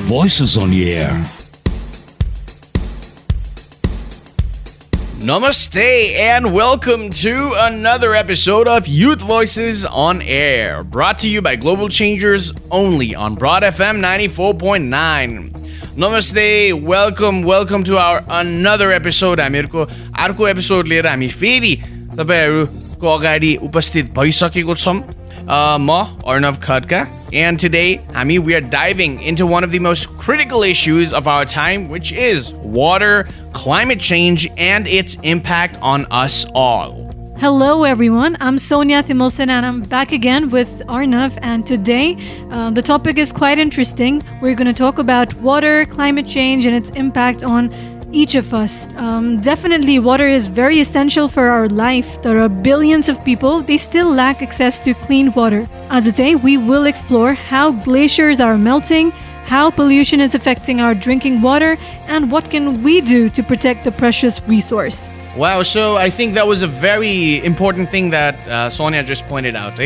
Voices on the air. Namaste and welcome to another episode of Youth Voices on Air, brought to you by Global Changers only on Broad FM 94.9. Namaste, welcome to our another episode. हामीहरुको अर्को episode लिएर हामी फेरि तपाईहरुको अगाडि उपस्थित भइसकेको छौं. म Arnav Khadka, and today we are diving into one of the most critical issues of our time, which is water, climate change, and its impact on us all. Hello everyone, I'm Sonia Thimosen and I'm back again with Arnav, and today the topic is quite interesting. We're going to talk about water, climate change, and its impact on each of us. Definitely water is very essential for our life. There are billions of people, they still lack access to clean water. As today, we will explore how glaciers are melting, how pollution is affecting our drinking water, and what can we do to protect the precious resource. Wow, so I think that was a very important thing that Sonia just pointed out.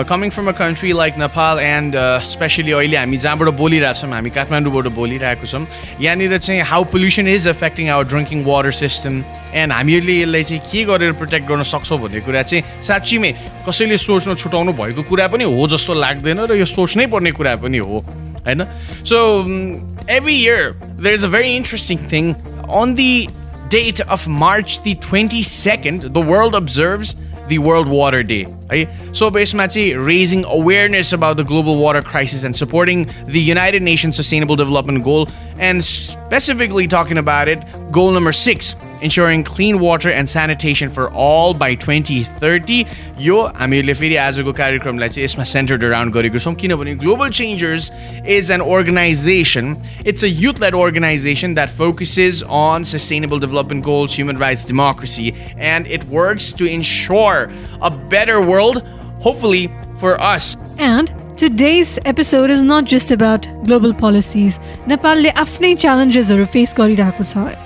Coming from a country like Nepal and especially अहिले हामी जहाँबाट बोलिरहेछौँ, हामी काठमाडौँबाट बोलिरहेको छौँ, यहाँनिर चाहिँ how pollution is affecting our drinking water system, and हामीहरूले यसलाई चाहिँ के गरेर प्रोटेक्ट गर्न सक्छौँ भन्ने कुरा चाहिँ साच्चीमै कसैले सोच्न छुटाउनु भएको कुरा पनि हो जस्तो लाग्दैन र यो सोच्नै पर्ने कुरा पनि हो, हैन? So every year there's a very interesting thing. On the date of March the 22nd, the world observes the World Water Day. So basically raising awareness about the global water crisis and supporting the United Nations Sustainable Development Goal, and specifically talking about it, goal number 6, ensuring clean water and sanitation for all by 2030. Yo हामीले फेरि आजको कार्यक्रमलाई चाहिँ यसमा centered around गरेको छौं किनभने Global Changers is an organization. It's a youth-led organization that focuses on sustainable development goals, human rights, democracy, and it works to ensure a better world, hopefully for us. And today's episode is not just about global policies. Nepalले आफ्नै challengesहरु face गरिरहेको छ.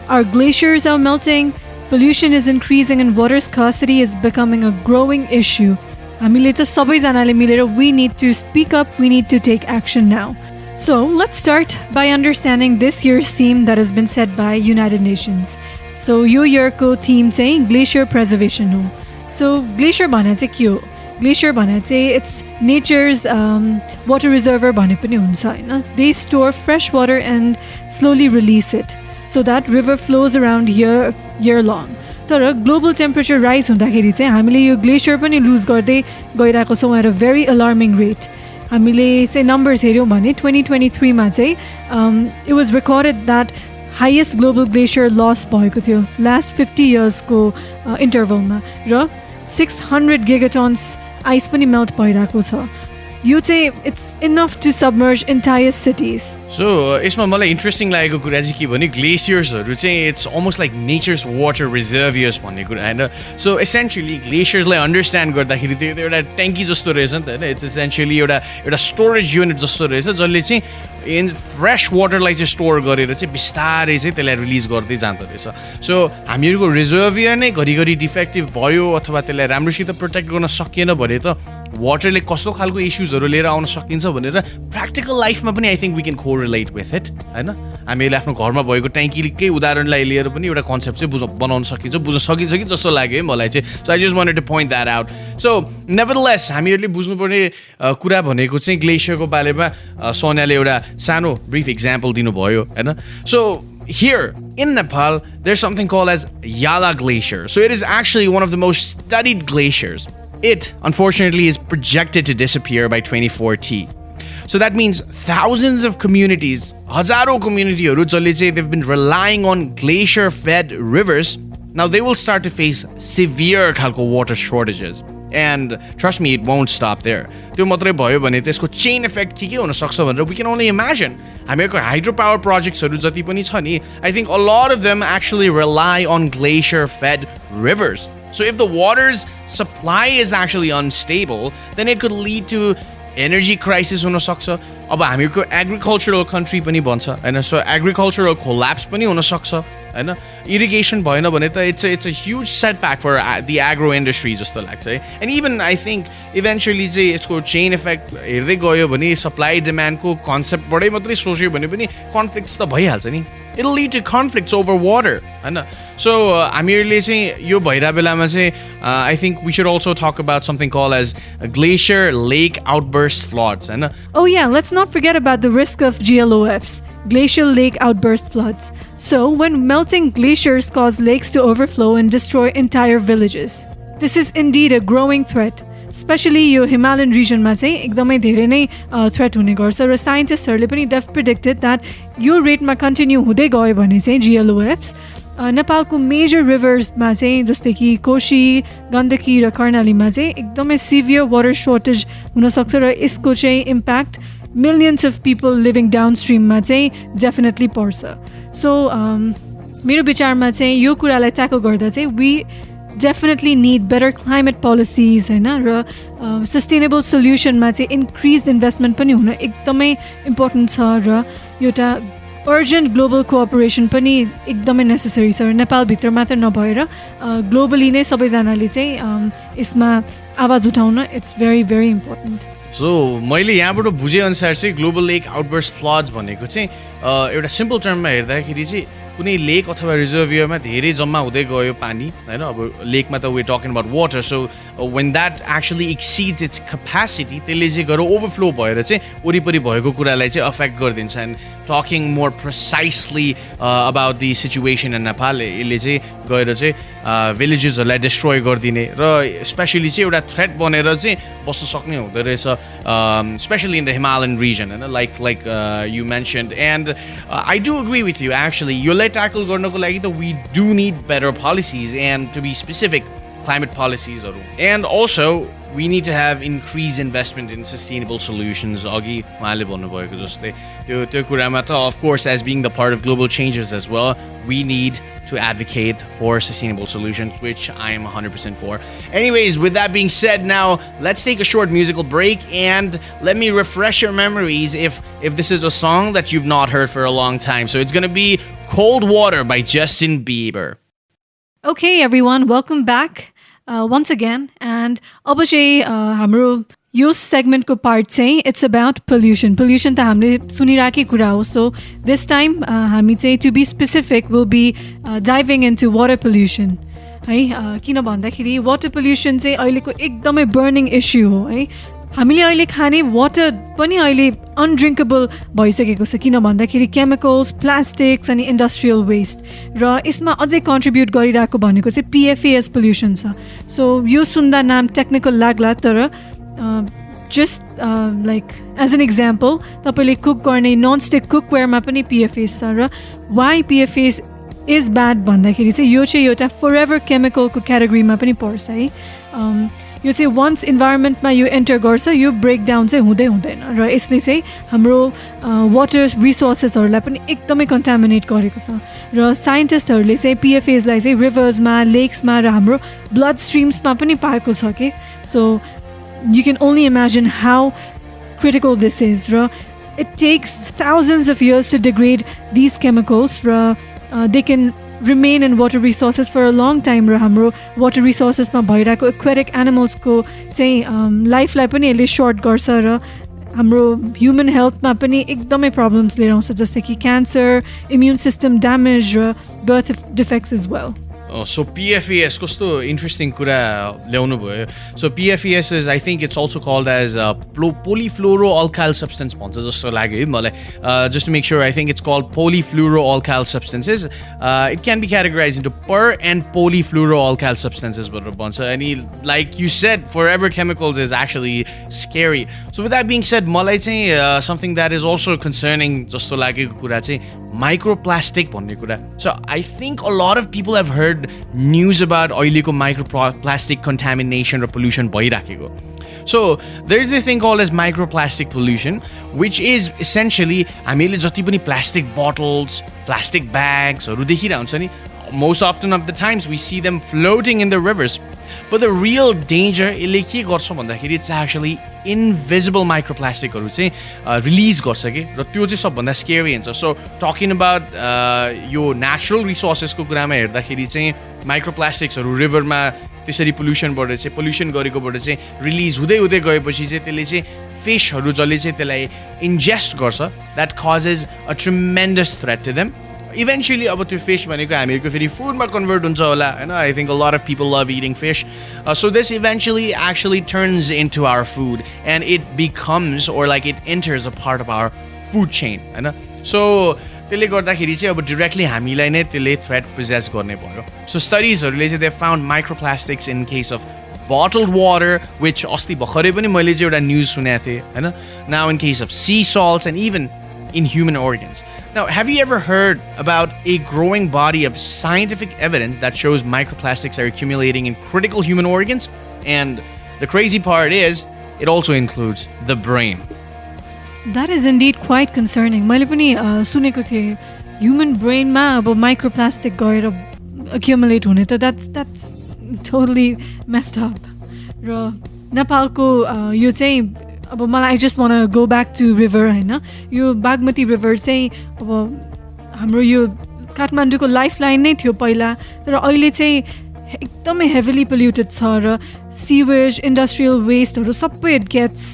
Our glaciers are melting, pollution is increasing, and water scarcity is becoming a growing issue. हामीले त सबैजनाले मिलेर we need to speak up, we need to take action now. So let's start by understanding this year's theme that has been set by United Nations. So यो yearको theme चाहिँ glacier preservation हो. So glacier भने चाहिँ के हो? Glacier भने चाहिँ it's nature's water reservoir भने पनि हुन्छ हैन? They store fresh water and slowly release it, so that river flows around here year long. तर global temperature rise हुँदाखेरि चाहिँ हामीले यो glacier पनि lose गर्दै गइरहेको छौँ at a very alarming rate. हामीले चाहिँ numbers हेर्यौँ भने 2023 मा चाहिँ it was recorded that highest global glacier loss भएको थियो last 50 years को interval मा, र 600 gigatons ice पनि melt भइरहेको छ. यो चाहिँ it's enough to submerge entire cities. So यसमा मलाई इन्ट्रेस्टिङ लागेको कुरा चाहिँ के भने ग्लेसियर्सहरु चाहिँ it's almost like nature's water reservoirs भन्ने कुरा हैन. So essentially ग्लेसियर्सलाई अन्डरस्ट्यान्ड गर्दाखेरि त्यो एउटा ट्याङ्की जस्तो रहेछ नि त हैन. It's essentially एउटा स्टोरेज युनिट जस्तो रहेछ जसले चाहिँ इन फ्रेश वाटरलाई चाहिँ स्टोर गरेर चाहिँ बिस्तारै चाहिँ त्यसलाई रिलिज गर्दै जाँदो रहेछ. सो हामीहरुको रिजर्भियर नै घरिघरि डिफेक्टिभ भयो अथवा त्यसलाई राम्रोसित प्रोटेक्ट गर्न सकिएन भने त वाटरले कस्तो खालको इश्यूजहरु लिएर आउन सकिन्छ भनेर प्र्याक्टिकल लाइफमा पनि I think we can correlate with it, हैन? हामीले आफ्नो घरमा भएको ट्याङ्कीकै उदाहरणलाई लिएर पनि एउटा कन्सेप्ट चाहिँ बनाउन सकिन्छ, बुझ्न सकिन्छ कि जस्तो लाग्यो है मलाई चाहिँ. So I just wanted to point that out. So nevertheless हामीहरुले बुझ्नुपर्ने कुरा भनेको चाहिँ ग्लेसियरको बारेमा सोनियाले एउटा सानो ब्रिफ एक्जाम्पल दिनुभयो, हैन? So here in Nepal, there's something called as Yala Glacier. So it is actually one of the most studied glaciers. It, unfortunately, is projected to disappear by 2040. So that means thousands of communities, hazaro communityहरु जसले चाहिँ they've been relying on glacier-fed rivers, now they will start to face severe खालको water shortages. And trust me, it won't stop there. त्यो मात्रै भयो भने त्यसको chain effect के हुन सक्छ भनेर we can only imagine. हामीहरुको hydropower projectsहरु जति पनि छ नि, I think a lot of them actually rely on glacier-fed rivers. So if the water's supply is actually unstable, then it could lead to energy crisis हुन सक्छ. अब हामीको agricultural country पनि भन्छ हैन, so agricultural collapse पनि हुन सक्छ. होइन इरिगेसन भएन भने त it's a huge setback for the agro industry जस्तो लाग्छ है and even I think eventually चाहिँ यसको चेन इफेक्ट हेर्दै गयो भने सप्लाई डिमान्डको कन्सेप्टबाटै मात्रै सोच्यो भने पनि कन्फ्लिक्ट्स त भइहाल्छ नि it'll lead to conflicts over water होइन so हामीहरूले चाहिँ यो भइरहेको बेलामा चाहिँ I think we should also talk about something called as glacier lake outburst floods होइन Oh yeah, let's not forget about the risk of GLOFs, glacial lake outburst floods. So when melting glaciers cause lakes to overflow and destroy entire villages. This is indeed a growing threat. Specially यो हिमालयन रिजनमा चाहिँ एकदमै धेरै नै threat हुने गर्छ र साइन्टिस्टहरूले पनि देव प्रिडिक्टेड द्याट यो रेटमा कन्टिन्यू हुँदै गयो भने चाहिँ GLOFs नेपालको मेजर रिभर्समा चाहिँ जस्तै कि कोशी गण्डकी र कर्णालीमा चाहिँ एकदमै सिभियर वाटर सर्टेज हुनसक्छ र यसको चाहिँ impact millions of people living down स्ट्रिममा चाहिँ डेफिनेटली पर्छ सो मेरो विचारमा चाहिँ यो कुरालाई ट्याकल गर्दा चाहिँ we definitely need better climate policies होइन र सस्टेनेबल सोल्युसनमा चाहिँ इन्क्रिज इन्भेस्टमेन्ट पनि हुन एकदमै इम्पोर्टेन्ट छ र एउटा अर्जेन्ट ग्लोबल कोअपरेसन पनि एकदमै नेसेसरी छ र नेपालभित्र मात्र नभएर ग्लोबली नै सबैजनाले चाहिँ यसमा आवाज उठाउन it's very very important so मैले यहाँबाट बुझेअनुसार चाहिँ ग्लोबल लेक आउटबर्स्ट फ्लड्स भनेको चाहिँ एउटा सिम्पल टर्ममा हेर्दाखेरि चाहिँ कुनै लेक अथवा रिजर्भियरमा धेरै जम्मा हुँदै गयो पानी होइन अब लेकमा त way talking about water so when that actually exceeds it's capacity त्यसले चाहिँ गएर ओभरफ्लो भएर चाहिँ वरिपरि भएको कुरालाई चाहिँ अफेक्ट गरिदिन्छ and talking more precisely about the situation in Nepal यसले चाहिँ गएर चाहिँ भिलेजेसहरूलाई डिस्ट्रोय गरिदिने र स्पेसली चाहिँ एउटा थ्रेट बनेर चाहिँ बस्न सक्ने हुँदो रहेछ specially in the Himalayan region होइन like you mentioned and I do agree with you actually यसलाई ट्याकल गर्नको लागि त we do need better policies and to be specific climate policies and also we need to have increased investment in sustainable solutions agi uhanle bhannu bhayeko jastै त्यो कुरामा त of course as being the part of global changes as well we need to advocate for sustainable solutions which I am 100% for. Anyways, with that being said, now let's take a short musical break and let me refresh your memories if this is a song that you've not heard for a long time. So it's going to be Cold Water by Justin Bieber. Okay everyone, welcome back. Once again, and अब चाहिँ हाम्रो यो सेगमेन्टको part चाहिँ it's about pollution त हामीले सुनिरहेकै कुरा हो so this time हामी चाहिँ to be specific will be diving into water pollution है किन भन्दाखेरि वाटर पोल्युसन चाहिँ अहिलेको एकदमै बर्निङ इस्यु हो है हामीले अहिले खाने वाटर पनि अहिले अनड्रिङ्केबल भइसकेको छ किन भन्दाखेरि केमिकल्स प्लास्टिक्स अनि इन्डस्ट्रियल वेस्ट र यसमा अझै कन्ट्रिब्युट गरिरहेको भनेको चाहिँ PFAS पोल्युसन छ सो यो सुन्दा नाम टेक्निकल लाग्ला तर just like as an example तपाईँले कुक गर्ने ननस्टिक कुकवेयरमा पनि PFAS छ र वाइ PFAS इज ब्याड भन्दाखेरि चाहिँ यो चाहिँ एउटा फरएभर केमिकलको क्याटेगोरीमा पनि पर्छ है यो चाहिँ वन्स इन्भाइरोमेन्टमा यो एन्टर गर्छ यो ब्रेकडाउन चाहिँ हुँदैन र यसले चाहिँ हाम्रो वाटर रिसोर्सेसहरूलाई पनि एकदमै कन्टामिनेट गरेको छ र साइन्टिस्टहरूले चाहिँ PFASलाई चाहिँ रिभर्समा लेक्समा र हाम्रो ब्लड स्ट्रिम्समा पनि पाएको छ कि so you can only imagine how critical this is र it takes thousands of years to degrade these chemicals र they can remain in water resources for a long time र हाम्रो water resources मा भइरहेको aquatic animals को चाहिँ लाइफलाई पनि यसले सर्ट गर्छ र हाम्रो ह्युमन हेल्थमा पनि एकदमै प्रब्लम्स लिएर आउँछ जस्तै कि क्यान्सर इम्युन सिस्टम ड्यामेज र birth defects as well So PFAS कस्तो इन्ट्रेस्टिङ कुरा ल्याउनु भयो so PFAS is I think it's also called as polyfluoroalkyl substance भन्छ जस्तो लाग्यो है मलाई just to make sure I think it's called polyfluoroalkyl substances it can be categorized into per and polyfluoroalkyl substances भनेर भन्छ अनि like you said forever chemicals is actually scary so with that being said मलाई चाहिँ something that is also concerning जस्तो लागेको कुरा चाहिँ microplastic भन्ने कुरा so I think a lot of people have heard news about अहिलेको microplastic contamination or pollution भइराखेको so there's this thing called as microplastic pollution which is essentially हामीले जति पनि plastic bottles plastic bags हरू देखिरहन्छ नि most often of the times we see them floating in the rivers But the real danger यसले के गर्छ भन्दाखेरि it's actually invisible माइक्रोप्लास्टिकहरू चाहिँ रिलिज गर्छ कि र त्यो चाहिँ सबभन्दा स्केरी हुन्छ सो टकिङ अबाउट यो नेचुरल रिसोर्सेसको कुरामा हेर्दाखेरि चाहिँ माइक्रोप्लास्टिक्सहरू रिभरमा त्यसरी पोल्युसन गरेकोबाट चाहिँ रिलिज हुँदै हुँदै गएपछि चाहिँ त्यसले चाहिँ फिसहरू जसले चाहिँ त्यसलाई इन्जेस्ट गर्छ that causes a tremendous threat to them eventually अब त्यो फिस भनेको हामीहरूको फेरि फुडमा कन्भर्ट हुन्छ होला होइन I think a lot of people love eating fish so this eventually actually turns in to our food and it becomes or like it enters a part of our food chain होइन so त्यसले गर्दाखेरि चाहिँ अब directly हामीलाई नै त्यसले threat praises गर्ने भयो सो स्टडिजहरूले चाहिँ they found microplastics in case of bottled water, which अस्ति भर्खरै पनि मैले चाहिँ एउटा न्युज सुनेको थिएँ होइन now in case of sea salts and even in human organs. Now, have you ever heard about a growing body of scientific evidence that shows microplastics are accumulating in critical human organs? And the crazy part is, it also includes the brain. That is indeed quite concerning. मैले पनि सुनेको थिएँ human ब्रेनमा अब microplastic गएर accumulate हुने त that's totally messed up. र नेपालको यो चाहिँ अब मलाई I just want go back to river होइन यो बागमती रिभर चाहिँ अब हाम्रो यो काठमाडौँको लाइफ लाइन नै थियो पहिला तर अहिले चाहिँ एकदमै हेभिली पोल्युटेड छ र सिवेज इन्डस्ट्रियल वेस्टहरू सबै it gets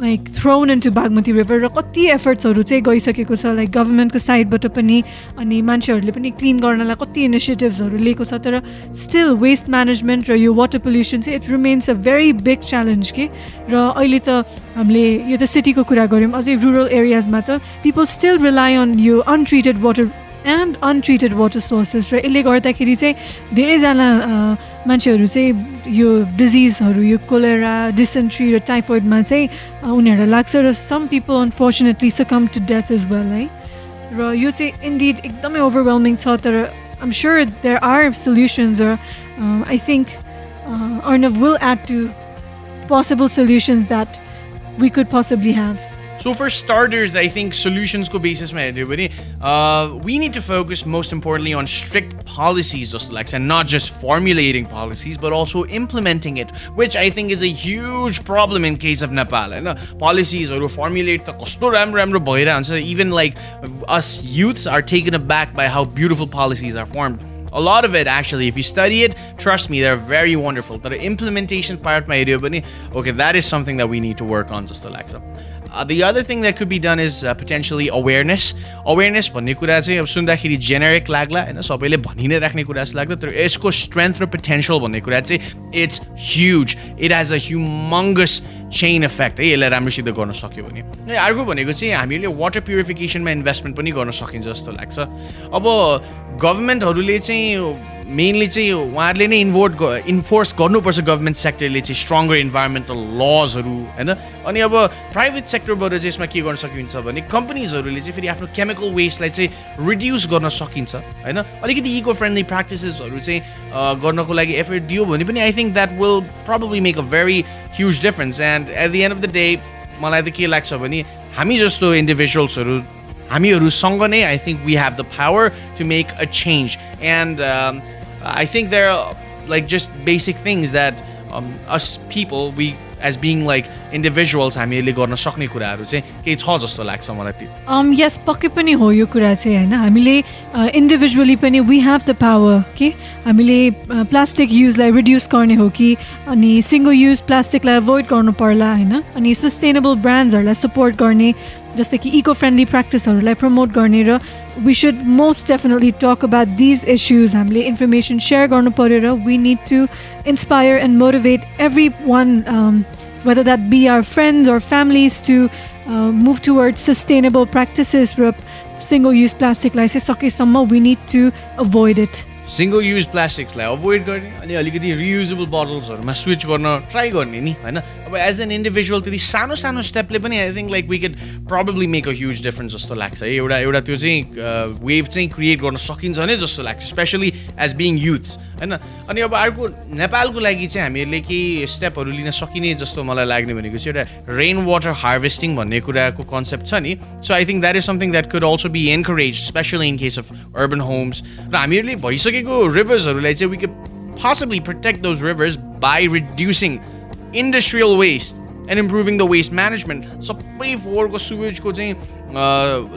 like thrown into Bagmati river र कति एफर्ट्सहरू चाहिँ गइसकेको छ लाइक गभर्मेन्टको साइडबाट पनि अनि मान्छेहरूले पनि क्लिन गर्नलाई कति इनिसिएटिभ्सहरू लिएको छ तर स्टिल वेस्ट म्यानेजमेन्ट र यो वाटर पोल्युसन चाहिँ it remains a very big challenge के र अहिले त हामीले यो त सिटीको कुरा गऱ्यौँ अझै रुरल एरियाजमा त पिपल स्टिल रिलाइ अन यो untreated water and untreated water sources र यसले गर्दाखेरि चाहिँ धेरैजना मान्छेहरू चाहिँ यो डिजिजहरू यो कोलेरा डिसेन्ट्री र टाइफोइडमा चाहिँ उनीहरूलाई लाग्छ र some people unfortunately succumb to death is well है र यो चाहिँ इन्डिड एकदमै ओभरवेल्मिङ छ तर I'm sure there are solutions र I think Arnav will add two possible solutions that we could possibly have So for starters, I think solutions ko basis mein we need to focus most importantly on strict policies just like and not just formulating policies but also implementing it, which I think is a huge problem in case of Nepal. Policies or formulate the kasto ramro bhaira huncha even like us youths are taken aback by how beautiful policies are formed. A lot of it actually, if you study it, trust me, they're very wonderful. The implementation part ma herio bani okay, that is something that we need to work on just like so. The other thing that could be done is potentially awareness. Awareness भन्ने कुरा चाहिँ अब सुन्दाखेरि generic लाग्ला हैन सबैले भनि नै राख्ने कुरा जस्तो लाग्छ तर यसको स्ट्रेन्थ र पोटेन्शियल भन्ने कुरा चाहिँ it's huge it has a humongous chain effect है यसलाई राम्रोसित गर्न सक्यो भने अर्को भनेको चाहिँ हामीले वाटर प्युरिफिकेसनमा इन्भेस्टमेन्ट पनि गर्न सकिन्छ जस्तो लाग्छ अब गभर्मेन्टहरूले चाहिँ मेनली चाहिँ उहाँहरूले नै इन्फोर्स गर्नुपर्छ गभर्मेन्ट सेक्टरले चाहिँ स्ट्रङ्गर इन्भाइरोमेन्टल लजहरू होइन अनि अब प्राइभेट सेक्टरबाट चाहिँ यसमा के गर्न सकिन्छ भने कम्पनीजहरूले चाहिँ फेरि आफ्नो केमिकल वेस्टलाई चाहिँ रिड्युस गर्न सकिन्छ होइन अलिकति इको फ्रेन्डली प्र्याक्टिसेसहरू चाहिँ गर्नको लागि एफर्ट दियो भने पनि I think that will probably make a very huge difference and at the end of the day मलाई त के लाग्छ भने हामी जस्तो इन्डिभिजुअल्सहरू हामीहरूसँग नै I think we have the power to make a change and I think there are like just basic things that us people, we as being like individuals, हामीले गर्न सक्ने कुराहरू चाहिँ केही छ जस्तो लाग्छ मलाई त्यो यस पक्कै पनि हो यो कुरा चाहिँ होइन हामीले इन्डिभिजुअली पनि वी हेभ द पावर के हामीले प्लास्टिक युजलाई रिड्युस गर्ने हो कि अनि सिङ्गल युज प्लास्टिकलाई एभोइड गर्नु पर्ला होइन अनि सस्टेनेबल ब्रान्ड्सहरूलाई सपोर्ट गर्ने जस्तै कि इको फ्रेन्डली प्र्याक्टिसहरूलाई प्रमोट गर्ने र we should most definitely talk about these issues हामीले इन्फर्मेसन सेयर गर्नु पऱ्यो र we need to inspire and motivate everyone whether that be our friends or families to move towards sustainable practices र single-use plastic-लाई चाहिँ सकेसम्म we need to avoid it. Single-use plastics-लाई avoid गर्ने अनि अलिकति reusable bottles-हरुमा switch गर्न try गर्ने नि हैन अब as an individual त्यति सानो सानो स्टेपले पनि I think like we could probably make a huge difference जस्तो लाग्छ है एउटा त्यो चाहिँ wave चाहिँ create गर्न सकिन्छ नै जस्तो लाग्छ especially as being youths हैन अनि अब अर्को नेपालको लागि चाहिँ हामीहरूले के स्टेपहरु लिन सकिने जस्तो मलाई लाग्ने भनेको चाहिँ एउटा रेन वाटर हार्भेस्टिङ भन्ने कुराको कन्सेप्ट छ नि so I think that is something that could also be encourage specially in case of urban homes र हामीहरूले भइसकेको रिभर्सहरुलाई चाहिँ we could possibly protect those rivers by reducing industrial waste and improving the waste management. सबै फोहोरको सुवेजको चाहिँ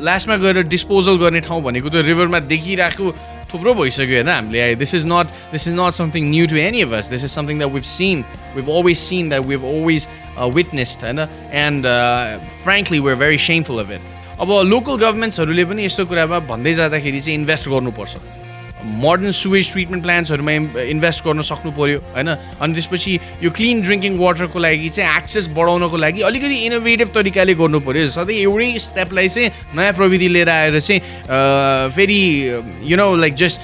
लास्टमा गएर डिस्पोजल गर्ने ठाउँ भनेको त्यो रिभरमा देखिरहेको थुप्रो भइसक्यो होइन हामीले. This is not something new to any of us. This is something that we've always seen, that we've always witnessed, होइन. And frankly we're very shameful of it. अब लोकल गभर्मेन्ट्सहरूले पनि यस्तो कुरामा भन्दै जाँदाखेरि चाहिँ इन्भेस्ट गर्नुपर्छ. मोडर्न सुवेज ट्रिटमेन्ट प्लान्ट्सहरूमा इन्भेस्ट गर्न सक्नु पऱ्यो होइन. अनि त्यसपछि यो क्लिन ड्रिङ्किङ वाटरको लागि चाहिँ एक्सेस बढाउनको लागि अलिकति इनोभेटिभ तरिकाले गर्नु पऱ्यो. सधैँ एउटै स्टेपलाई चाहिँ नयाँ प्रविधि लिएर आएर चाहिँ फेरि you know like just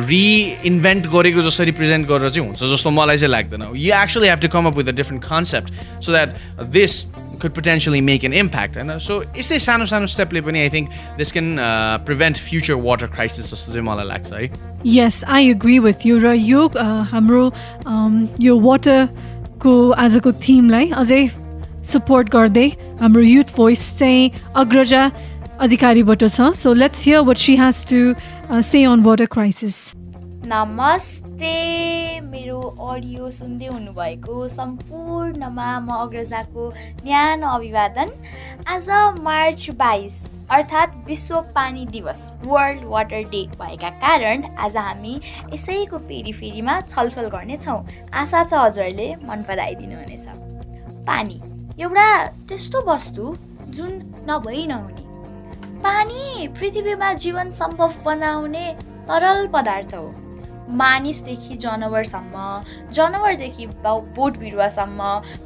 reinvent गरेको जसरी प्रेजेन्ट गरेर चाहिँ हुन्छ जस्तो मलाई चाहिँ लाग्दैन. You actually have to come up with a different concept so that this could potentially make an impact. And so यस्तै सानो सानो स्टेपले पनि I think this can prevent future water crisis जस्तो चाहिँ मलाई लाग्छ है. Yes, I agree with you. र यो हाम्रो यो वाटरको आजको थिमलाई अझै सपोर्ट गर्दै हाम्रो युथ भोइस चाहिँ अग्रजा अधिकारीबाट छ. So let's hear what she has to say on water crisis. नमस्ते, मेरो अडियो सुन्दै हुनुभएको सम्पूर्णमा म अग्रजाको न्यानो अभिवादन. आज मार्च 22 अर्थात् विश्व पानी दिवस वर्ल्ड वाटर डे भएका कारण आज हामी यसैको फेरिमा छलफल गर्नेछौँ. आशा छ हजुरले मन पराइदिनु हुनेछ. पानी एउटा त्यस्तो वस्तु जुन नभई नहुने. पानी पृथ्वीमा जीवन सम्भव बनाउने तरल पदार्थ हो. मानिसदेखि जनावरसम्म, जनावरदेखि बोट बिरुवासम्म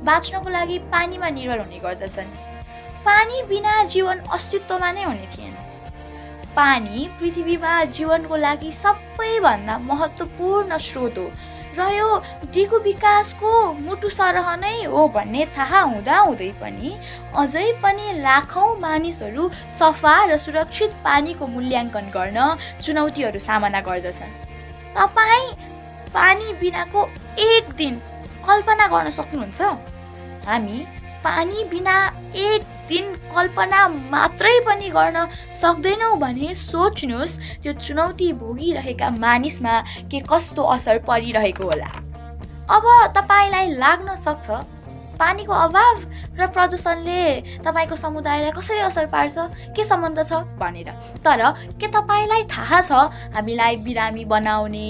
बाँच्नको लागि पानीमा निर्भर हुने गर्दछन्. पानी बिना जीवन अस्तित्वमा नै हुने थिएन. पानी पृथ्वीमा जीवनको लागि सबैभन्दा महत्त्वपूर्ण स्रोत हो र यो दिगो विकासको मुटु सरह नै हो भन्ने थाहा हुँदाहुँदै पनि अझै पनि लाखौँ मानिसहरू सफा र सुरक्षित पानीको मूल्याङ्कन गर्न चुनौतीहरू सामना गर्दछन्. तपाईँ पानी बिनाको एक दिन कल्पना गर्न सक्नुहुन्छ? हामी पानी बिना एक दिन कल्पना मात्रै पनि गर्न सक्दैनौँ भने सोच्नुहोस् त्यो चुनौती भोगिरहेका मानिसमा के कस्तो असर परिरहेको होला. अब तपाईँलाई लाग्न सक्छ पानीको अभाव र प्रदूषणले तपाईँको समुदायलाई कसरी असर पार्छ, के सम्बन्ध छ भनेर. तर के तपाईँलाई थाहा छ हामीलाई बिरामी बनाउने,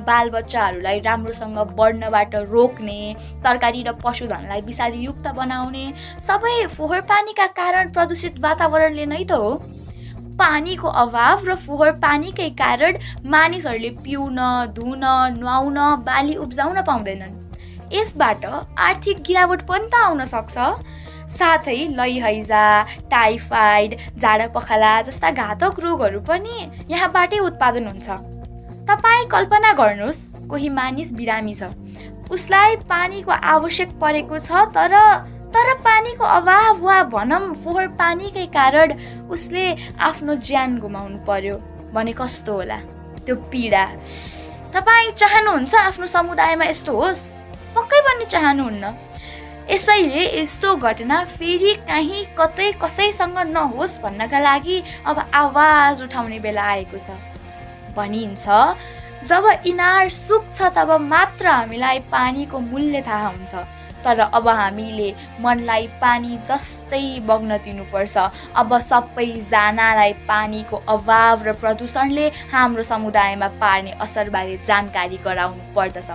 बालबच्चाहरूलाई राम्रोसँग बढ्नबाट रोक्ने, तरकारी र पशुधनलाई विषादीयुक्त बनाउने सबै फोहोर पानीका कारण प्रदूषित वातावरणले नै त हो. पानीको अभाव र फोहोर पानीकै कारण मानिसहरूले पिउन, धुन, नुहाउन, बाली उब्जाउन पाउँदैनन्. यसबाट आर्थिक गिरावट पनि त आउन सक्छ. साथै लैहैजा, टाइफाइड, झाडा पखाला जस्ता घातक रोगहरू पनि यहाँबाटै उत्पादन हुन्छ. तपाईँ कल्पना गर्नुहोस् कोही मानिस बिरामी छ, उसलाई पानीको आवश्यक परेको छ तर पानीको अभाव वा भनौँ फोहोर पानीकै कारण उसले आफ्नो ज्यान गुमाउनु पर्यो भने कस्तो होला त्यो पीडा. तपाईँ चाहनुहुन्छ आफ्नो समुदायमा यस्तो होस्? पक्कै पनि चाहनुहुन्न. यसैले यस्तो घटना फेरि कहीँ कतै कसैसँग नहोस् भन्नका लागि अब आवाज उठाउने बेला आएको छ. भनिन्छ जब इनार सुक्छ तब मात्र हामीलाई पानीको मूल्य थाहा हुन्छ. तर अब हामीले मनलाई पानी जस्तै बग्न दिनुपर्छ. अब सबैजनालाई पानीको अभाव र प्रदूषणले हाम्रो समुदायमा पार्ने असरबारे जानकारी गराउनु पर्दछ.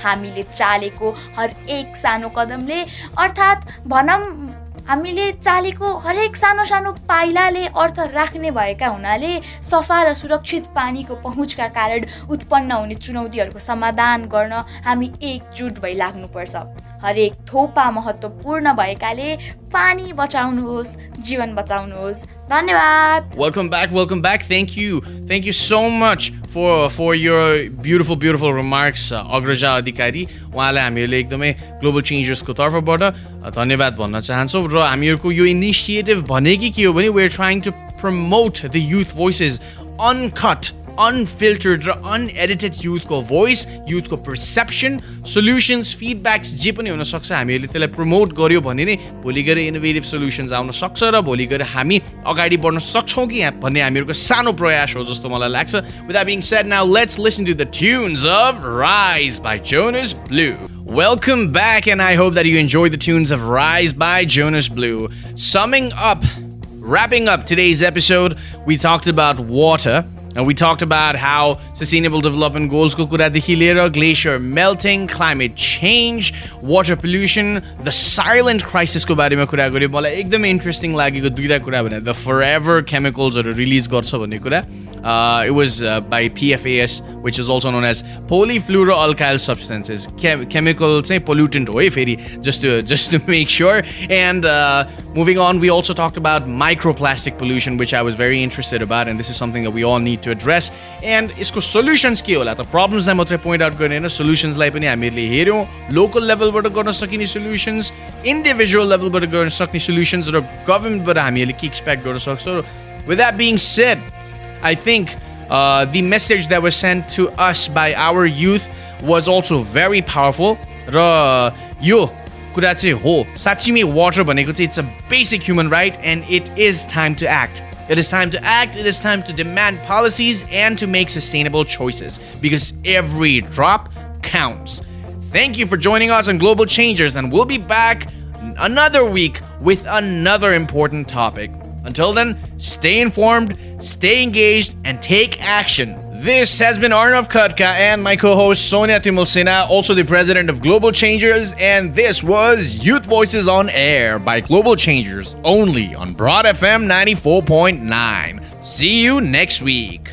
हामीले चालेको हरेक सानो कदमले अर्थात् भनौँ हामीले चालेको हरेक सानो सानो पाइलाले अर्थ राख्ने भएका हुनाले सफा र सुरक्षित पानीको पहुँचका कारण उत्पन्न हुने चुनौतीहरूको समाधान गर्न हामी एकजुट भई लाग्नुपर्छ. हरेक थोपा महत्त्वपूर्ण भएकाले पानी बचाउनुहोस्, जीवन बचाउनुहोस्. धन्यवाद. Welcome back. Thank you so much for your beautiful remarks, अग्रजा अधिकारी. उहाँलाई हामीहरूले एकदमै ग्लोबल चेन्जर्सको तर्फबाट धन्यवाद भन्न चाहन्छौँ. र हामीहरूको यो इनिसिएटिभ भनेकै के हो भने we are trying to promote the youth voices uncut unfiltered र अनएडिटेड युथको भोइस, युथको पर्सेप्सन, सोल्युसन्स, फिडब्याक्स जे पनि हुनसक्छ हामीहरूले त्यसलाई प्रमोट गर्यो भने नै भोलि गएर इनोभेटिभ सोल्युसन्स आउन सक्छ र भोलि गएर हामी अगाडि बढ्न सक्छौँ कि भन्ने हामीहरूको सानो प्रयास हो जस्तो मलाई लाग्छ. With that being said, now let's listen to the tunes of Rise by Jonas Blue. Welcome back, and I hope that you enjoyed the tunes of Rise by Jonas Blue. Wrapping up today's episode, we talked about water. And we talked about how Sustainable Development Goals ko kuradekhi liera, glacier melting, climate change, water pollution, the silent crisis ko barema कुरा गर्यो. मलाई एकदमै interesting लागेको दुईटा कुरा भने the forever chemicalsहरु release गर्छ भन्ने कुरा. It was by PFAS, which is also known as polyfluoroalkyl substances. Chemical चाहिँ pollutant हो है फेरि, just to make sure. And moving on, we also talked about microplastic pollution, which I was very interested about, and this is something that we all need to address. And यसको solutions के होला त? Problems लाई मात्रै point out गर्ने हैन, solutions लाई पनि हामीले हेर्यौं. Local level बाट गर्न सकिने solutions, individual level बाट गर्न सक्ने solutions र government बाट हामीले के expect गर्न सक्छौं. With that being said, I think the message that was sent to us by our youth was also very powerful. र यो कुरा चाहिँ हो साच्चीमै water भनेको चाहिँ it's a basic human right, and it is time to act. It is time to act, it is time to demand policies and to make sustainable choices, because every drop counts. Thank you for joining us on Global Changers, and we'll be back another week with another important topic. Until then, stay informed, stay engaged, and take action. This has been Arnav Khatka and my co-host Sonia Timulsina, also the president of Global Changers, and this was Youth Voices on Air by Global Changers, only on Broad FM 94.9. See you next week.